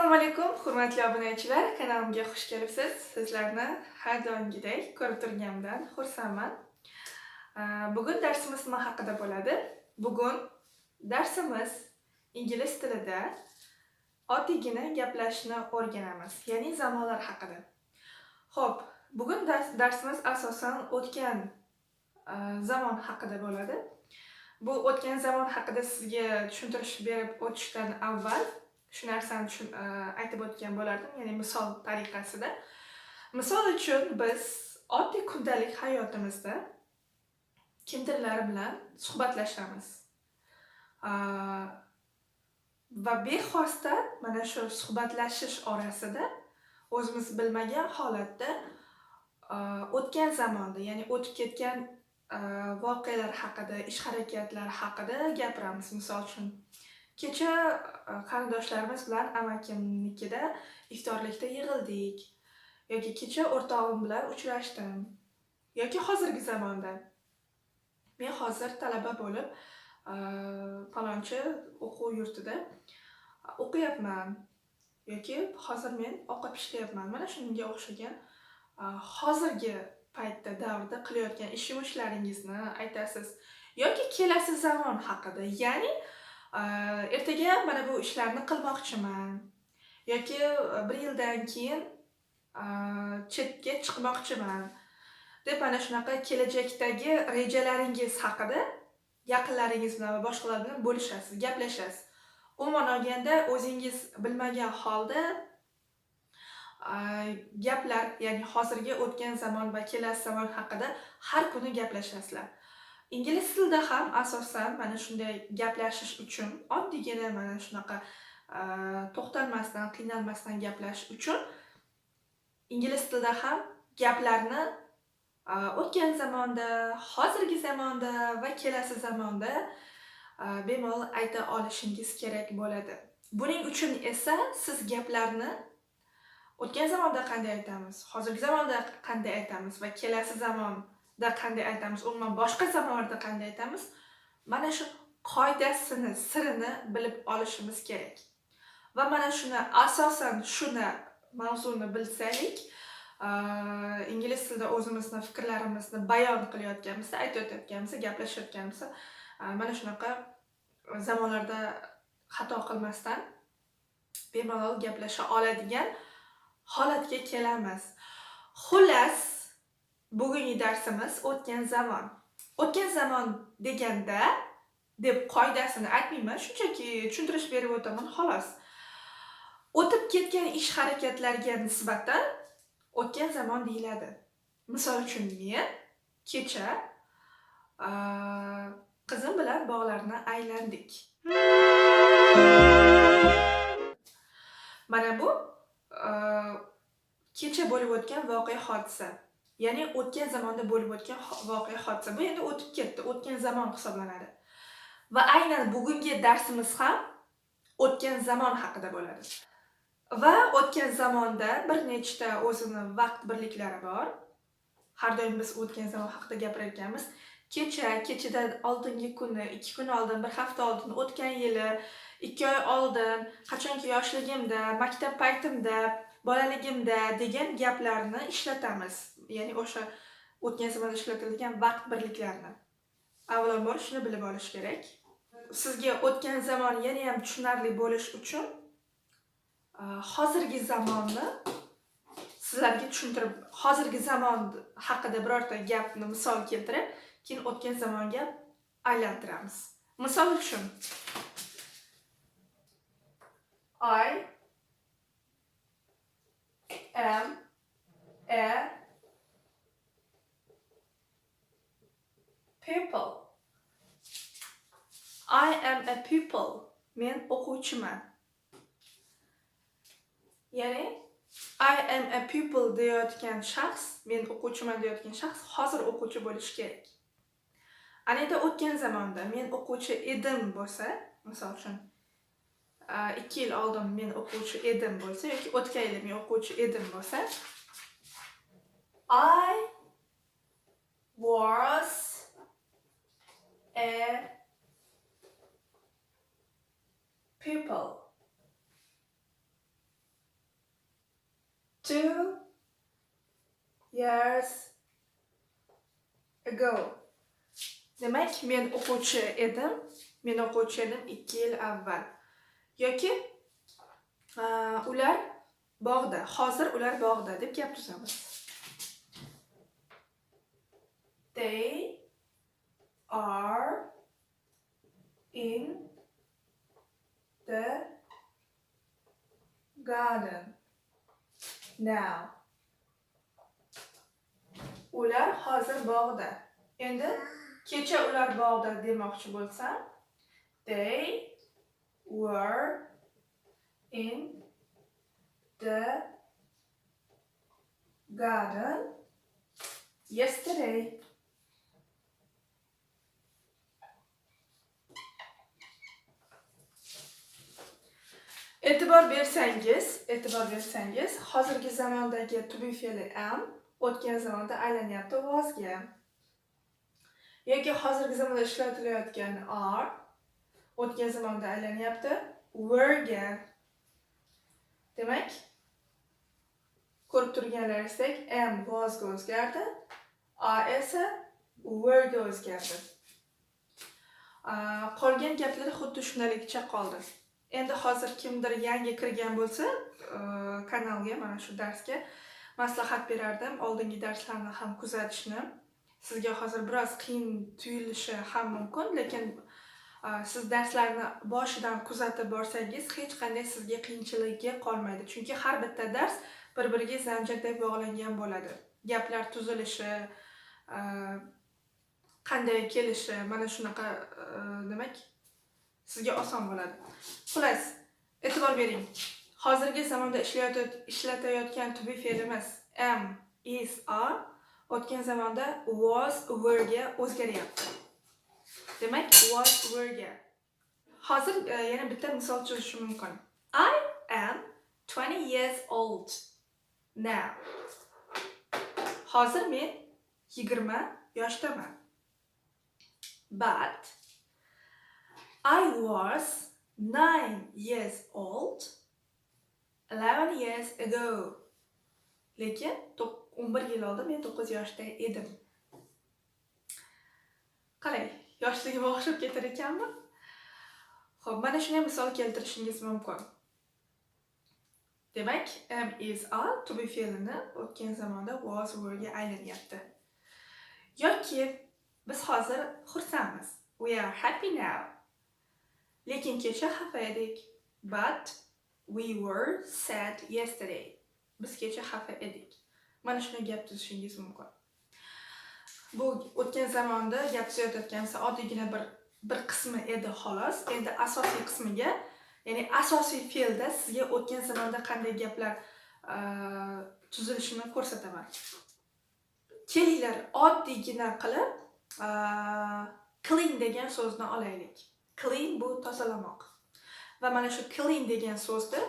Assalomu alaykum, hurmatli obunachilar. Kanalimga xush kelibsiz. Sizlarni har doimgidek ko'rib turganimdan xursandman. Bugun darsimiz nima haqida bo'ladi? Bugun darsimiz ingliz tilida oddiygina gaplashishni o'rganamiz, ya'ni zamonlar haqida. Xo'p, bugun darsimiz asosan o'tgan zamon haqida bo'ladi. Bu o'tgan zamon haqida sizga tushuntirish berib o'tishdan avval shu narsani aytib o'tgan bo'lardim, ya'ni misol tariqasida. Misol uchun biz oddiy kundalik hayotimizda kimdirlar bilan suhbatlashamiz. Va bexosdan mana shu suhbatlashish orasida o'zimiz bilmagan holatda o'tgan zamonda, ya'ni o'tib ketgan voqealar haqida, ish harakatlari haqida gapiramiz. Misol uchun kecha qarindoshlarimiz bilan amakimnikida iftorlikda yig'ildik, yoki kecha o'rtog'im bilan uchrashdim, yoki hozirgi zamonda men hozir talaba bo'lib falonchi o'quv yurtida o'qiyapman, yoki hozir men ovqat pishirayapman. Mana shunga o'xshagan hozirgi paytda davrda qilayotgan ish yumushlaringizni aytasiz, yoki kelasi zamon haqida, ya'ni ertaga mana bu ishlarni qilmoqchiman, yoki bir yildan keyin chetga chiqmoqchiman deb mana shunaqa kelajakdagi rejalaringiz haqida yaqinlaringiz bilan va boshqalar bilan bo'lishasiz, gaplashasiz. Umuman olganda o'zingiz bilmagan holda gaplar, ya'ni hozirgi o'tgan zamon va kelasi zamon haqida har kuni gaplashasizlar. Ingliz tilida ham asosan mana shunday gaplashish uchun, oddiygina mana shunaqa to'xtalmasdan, qiynalmasdan gaplashish uchun ingliz tilida ham gaplarni o'tgan zamonda, hozirgi zamonda va kelasi zamonda bemalol ayta olishingiz kerak bo'ladi. Buning uchun esa siz gaplarni o'tgan zamonda qanday aytamiz, hozirgi zamonda qanday aytamiz va kelasi zamonda qanday aytamiz, umuman boshqa zamonlarda qanday aytamiz, mana shu qoidasini, sirini bilib olishimiz kerak. Va mana shuni asosan mavzuni bilsaylik, ingliz tilida o'zimizni fikrlarimizni bayon qilayotganimizda, aytayotganimizda, gaplashayotganimizda mana shunaqa zamonlarda xato qilmasdan bemalol gaplasha oladigan holatga kelamiz. Xullas, bugungi darsimiz o'tgan zamon. O'tgan zamon deganda deb qoidasini aytmayman, shunchaki tushuntirish berib o'taman xolos. O'tib ketgan ish harakatlariga nisbatan o'tgan zamon deyiladi. Misol uchun men kecha qizim bilan bog'larni aylandik. Mana bu kecha bo'lib o'tgan voqea hodisa. Ya'ni o'tgan zamonda bo'lib o'tgan voqea hodisa. Bu endi o'tib ketdi, o'tgan zamon hisoblanadi. Va aynan bugungi darsimiz ham o'tgan zamon haqida bo'ladi. Va o'tgan zamonda bir nechta o'zini vaqt birliklari bor. Har doim biz o'tgan zamon haqida gapirayotganmiz. Kechadan oldingi kuni, 2 kun oldin, 1 hafta oldin, o'tgan yili, 2 oy oldin, qachonki yoshligimda, maktab paytimda, bolaligimda degan gaplarni ishlatamiz. Ya'ni o'sha o'tgan zamonda ishlatilgan vaqt birliklarini. Avvalambor shuni bilib olish kerak. Sizga o'tgan zamon yana ham tushunarli bo'lish uchun hozirgi zamonni sizlarga tushuntirib, hozirgi zamon haqida birorta gapni misol keltirib, keyin o'tgan zamonga aylantiramiz. Misol uchun, I am a pupil. I am a pupil. Men o'quvchiman. Ya'ni I am a pupil deyotgan shaxs, men o'quvchiman deyotgan shaxs hozir o'quvchi bo'lishi kerak. Anida o'tgan zamonda men o'quvchi edim bo'lsa, misol uchun 2 yil oldin men o'quvchi edim bo'lsa, yoki o'tgan yil men o'quvchi edim bo'lsa, I was a pupil. 2 years ago. Demak, men o'quvchi edim. Men o'quvchi edim 2 yil avval. Yoki ular bog'da. Hozir ular bog'da deb gap tuzamiz. They are in the garden now. Ular hozir bog'da. Endi kecha ular bog'da demoqchi bo'lsam, they were in the garden yesterday. E'tibor bersangiz, hozirgi zamondagi to be fe'li am o'tgan zamonda aylanyapti was'ga. Yoki hozirgi zamonda ishlatilayotgan are o'tgan zamonda aylanyapti were'ga. Demak, ko'rib turganlaringizdek am was'ga o'zgardi, are esa were'ga o'zgardi. Qolgan gaplar xuddi shundalikcha qoldi. Endi hozir kimdir yangi kirgan bo'lsa, kanalga, mana shu darsga maslahat berardim, oldingi darslarni ham kuzatishni. Sizga hozir biroz qiyin tuyulishi ham mumkin, lekin siz darslarni boshidan kuzatib borsangiz, hech qanday sizga qiyinchiligi qolmaydi. Chunki har bitta dars bir-biriga zanjirdek bog'langan bo'ladi. Gaplar tuzilishi, qanday kelishi, mana shunaqa demak sizga oson bo'ladi. Xullas, e'tibor bering. Hozirgi zamonda ishlatayotgan to be fe'limiz am, is, are o'tgan zamonda was, were'ga o'zgaryapti. Demak, was, were'ga. Hozir yana bitta misol chizishim mumkin. I am 20 years old now. Hozir men 20 yoshdaman. But I was 9 years old 11 years ago. Lekin 11 yil oldin men 9 yoshda edim. Qalay, yoshligimga o'xshab ketar ekanmi? Xo'p, mana shunday misol keltirishingiz mumkin. Demak, am, is, are to be fe'lini o'tgan zamonda was, were'ga aylanyapti. Yoki biz hozir xursandmiz. We are happy now. Lekin kecha xafa edik. But we were sad yesterday. Biz kecha xafa edik. Mana shunday gap tuzishingiz mumkin. Bu o'tgan zamonda gap tuzayotgansa oddiygina bir qismi edi xolos. Endi asosiy qismiga, ya'ni asosiy fe'lda sizga o'tgan zamonda qanday gaplar tuzilishini ko'rsataman. Kelinglar, oddiygina qilib clean degan so'zni olaylik. Clean bu tozalamoq. Va mana shu clean degan so'zni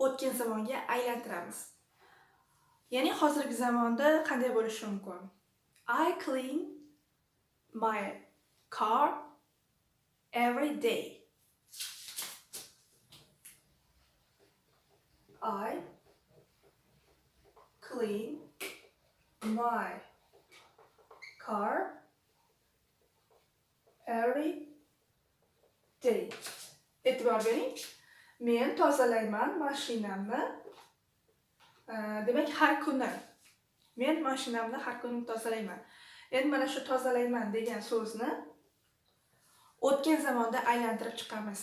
o'tgan zamonga aylantiramiz. Ya'ni hozirgi zamonda qanday bo'lishi mumkin? I clean my car every day. I clean my car every day. E'tibor bering. Men tozalayman mashinamni. Demak, har kuni. Men mashinamni har kuni tozalayman. Endi mana shu tozalayman degan so'zni o'tgan zamonda aylantirib chiqamiz.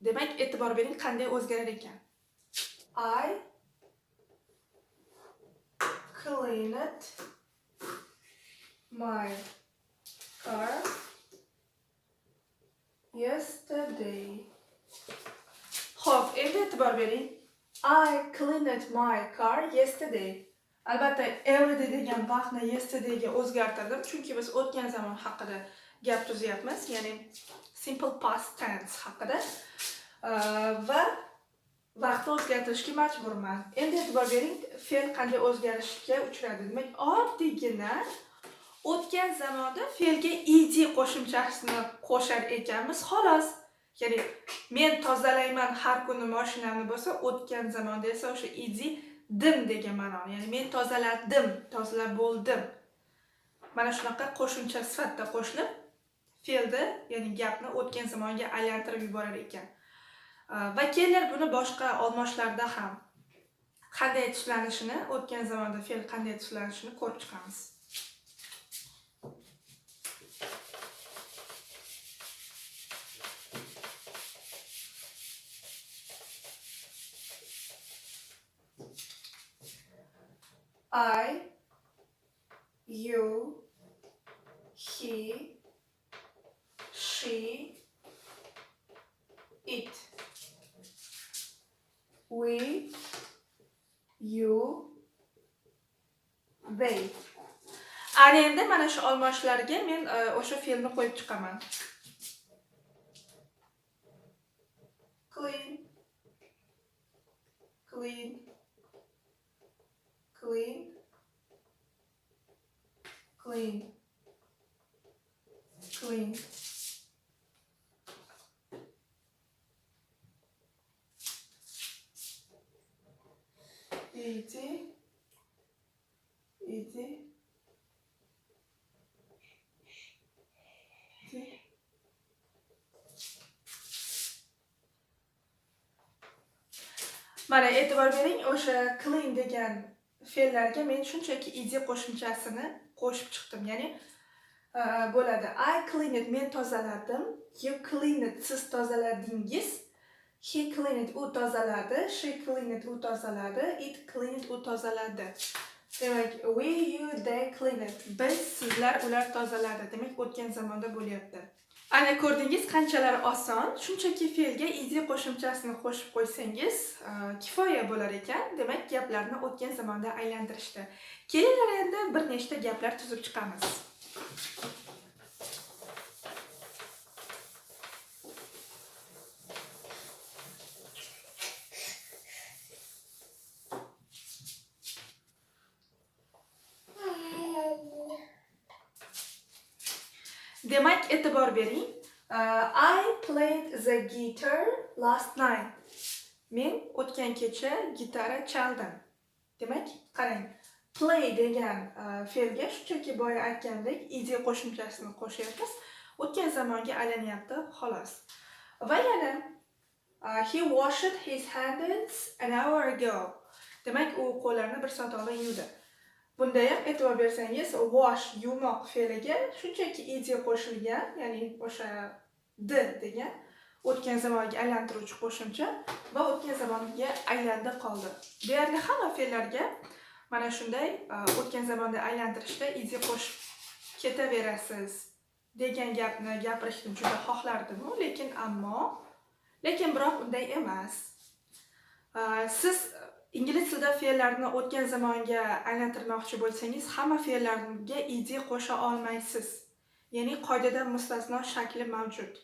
Demak, e'tibor bering qanday o'zgarar ekan. I cleaned my car yesterday. Xo'p, endi e'tibor bering. I cleaned my car yesterday. Albatta, every day degan vaqtni yesterday ga o'zgartirdim, chunki biz o'tgan zamon haqida gap tuzyapmiz, ya'ni simple past tense haqida. Va vaqtni o'zgartirishga majburman. Endi e'tibor bering, fe'l qanday o'zgarishga uchradi. Demak, oddiygina o'tgan zamonda fe'lga ed qo'shimchasini qo'shar ekanmiz, xolos. Ya'ni men tozalayman har kuni mashinamni bo'lsa, o'tgan zamonda esa o'sha dim degan ma'noni. Ya'ni men tozaladim, tozalab bo'ldim. Mana shunaqa qo'shimcha sifatida qo'shilib, fe'lni, ya'ni gapni o'tgan zamonga aylantirib yuborar ekan. Va kelar buni boshqa olmoshlarda ham qanday tishlanishini, o'tgan zamonda fe'l qanday tishlanishini ko'rib chiqamiz. I, you, he, she, it. We, you, they. Ana endi mana shu olmoshlarga men o'sha fe'lni qo'yib chiqaman. Clean, clean, clean, clean, clean. Easy, easy, easy. Mana e'tibor bering, o'sha clean degan fe'llarga men shunchaki id qo'shimchasini qo'shib chiqdim. Ya'ni bo'ladi. I cleaned, men tozaladim. You cleaned, siz tozaladingiz. He cleaned, u tozaladi. She cleaned, u tozaladi. It cleaned, u tozaladi. Demak, we, you, they cleaned. Biz, sizlar, ular tozaladi. Demak, o'tgan zamonda bo'lyapti. Ana ko'rdingiz qanchalar oson. Shunchaki fe'lga id qo'shimchasini qo'shib qo'ysangiz kifoya bo'lar ekan. Demak, gaplarni o'tgan zamonda aylantirishdi. Kelinglar endi bir nechta gaplar tuzib chiqamiz. Demak, e'tibor bering. I played the guitar last night. Men o'tgan kecha gitara chaldim. Demak, qarang. Play degan fe'lga shunchaki boya aytgandek id qo'shimchasini qo'shyapmiz. O'tgan zamonga aylanyapti, xolos. Va yana he washed his hands an hour ago. Demak, u qo'llarini bir soat oldin yuvdi. Bunda ham e'tibor bersangiz, wash yumoq fe'liga shunchaki id qo'shilgan, ya'ni o'sha degan o'tgan zamonga aylantiruvchi qo'shimcha va o'tgan zamonga aylandi qoldi. Deyarli hamma fe'llarga mana shunday o'tgan zamonda aylantirishda id qo'shib ketaverasiz degan gapni gapirishni juda xohlardim, lekin biroq unday emas. Siz ingliz tilida fe'llarni o'tgan zamonga aylantirmoqchi bo'lsangiz, hamma fe'llarga id qo'sha olmaysiz. Ya'ni qoidada mustasno shakli mavjud.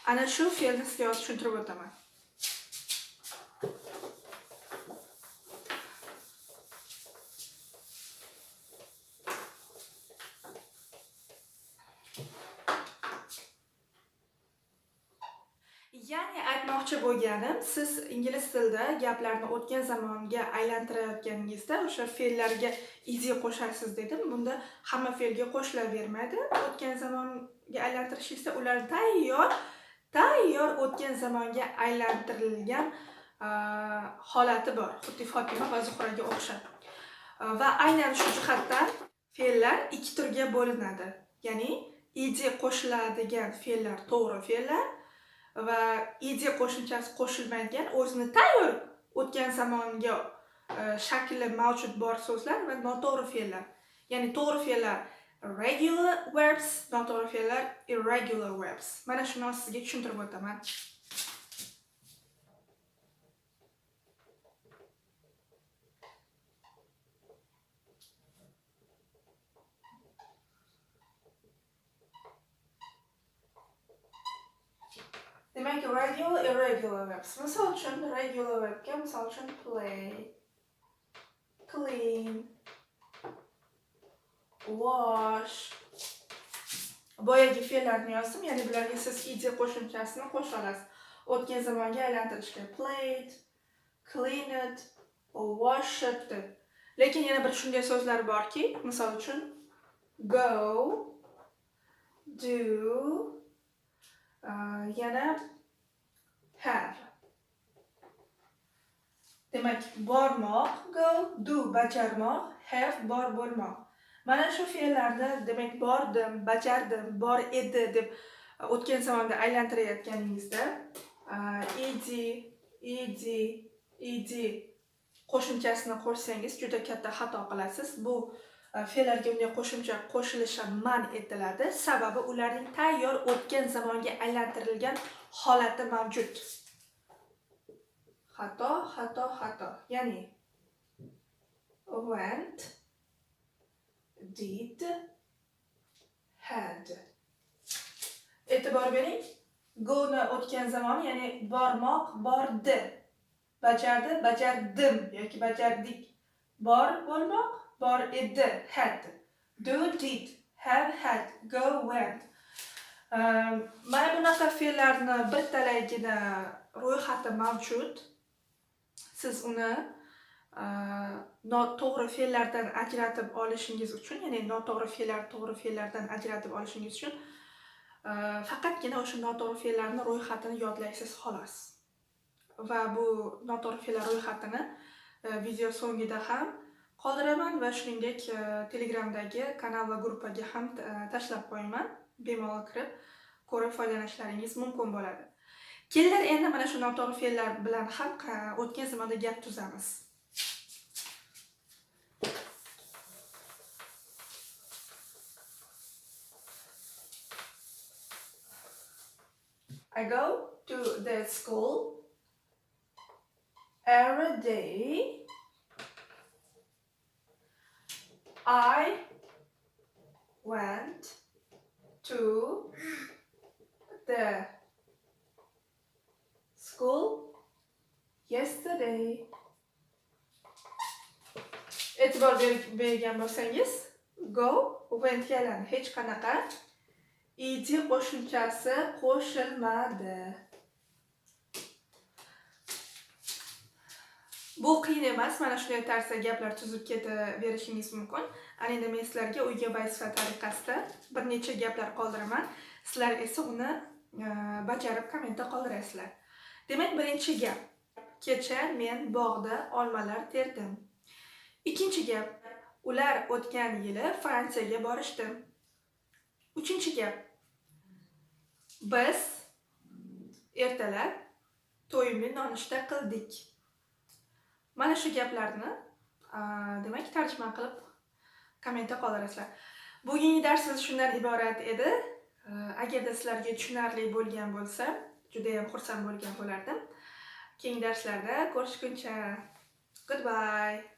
Ana shu fe'lni sizga tushuntirib o'taman. Ya'ni aytmoqchi bo'lganim, siz ingliz tilida gaplarni o'tgan zamonga aylantirayotganingizda o'sha fe'llarga id qo'shasiz dedim. Bunda hamma fe'lga qo'shilavermaydi. O'tgan zamonga aylantirishingizda ular tayyor o'tgan zamonga aylantirilgan holati bor. Xuddi Fotima va Zuhraga o'xshab. Va aynan shu jihatdan fe'llar ikki turga bo'linadi. Ya'ni id qo'shiladigan fe'llar to'g'ri fe'llar va id qo'shimchasi qo'shilmaydigan o'zini tayyor o'tgan zamonga shakli mavjud bor so'zlar va noto'g'ri fe'llar. Ya'ni to'g'ri fe'llar regular verbs, noto'g'ri fe'llar irregular verbs. Mana shuni sizga tushuntirib o'taman. Demak, regular, irregular verbs. Misol uchun, regular verbga misol uchun play, clean, wash, boyagi fe'llarni yozdim, ya'ni bularga siz ed qo'shimchasini qo'sha olasiz. O'tgan zamonga aylantirishga played, cleaned, washed deb. Lekin yana bir shunday so'zlar borki, misol uchun go, do, yana have. Demak, bormoq, go, do, bajarmoq, have, bor bo'lmoq. Mana shu fe'llarni, demak, bordim, bajardim, bor edi deb o'tgan zamonda aylantirayotganingizda ed qo'shimchasini qo'shsangiz juda katta xato qilasiz. Bu fe'llarga unday qo'shimcha qo'shilishi man etiladi, sababi ularning tayyor o'tgan zamonga aylantirilgan holati mavjud. Xato. Ya'ni went, did, had. E'tibor bering. Go ni o'tgan zamon, ya'ni bormoq, bordi. Bajardi, bajardim yoki bajardik. Bor bo'lmoq, bor edi, had. Do, did, have, had, go, went. Mana bunaqa fe'llarni bir talaygina ro'yxati mavjud. Siz uni noto'g'ri fe'llardan ajratib olishingiz uchun, ya'ni noto'g'ri fe'llar to'g'ri fe'llardan ajratib olishingiz uchun faqatgina o'sha noto'g'ri fe'llarning ro'yxatini yodlaysiz xolos. Va bu noto'g'ri fe'llar ro'yxatini video so'ngida ham qoldiraman va shuningdek Telegramdagi kanal va gruppaga ham tashlab qo'yaman. Bemalol kirib ko'rib foydalanishlaringiz mumkin bo'ladi. Kelar endi mana shu noto'g'ri fe'llar bilan ham o'tgan zamonda gap tuzamiz. I go to the school every day. I went to the school yesterday. E'tibor bergan bo'lsangiz, go, went yalan hech qanaqa ed qo'shimchasi qo'shilmadi. Bu qiyin emas, mana shunday tarzda gaplar tuzib ketaverishingiz mumkin. Ana endi men sizlarga uyga vazifa tariqasida bir necha gaplar qoldiraman. Sizlar esa uni bajarib kommentda qoldirasizlar. Demak, birinchi gap. Kecha men bog'da olmalar terdim. Ikkinchi gap. Ular o'tgan yili Fransiyaga borishdi. Uchinchi gap. Biz ertalab to'yimli nonushta qildik. Mana shu gaplarni demak tarjima qilib kommentda qoldirasizlar. Bugungi darsimiz shundan iborat edi. Agarda sizlarga tushunarli bo'lgan bo'lsa, juda ham xursand bo'lgan bo'lardim. Keyingi darslarda ko'rishguncha. Goodbye.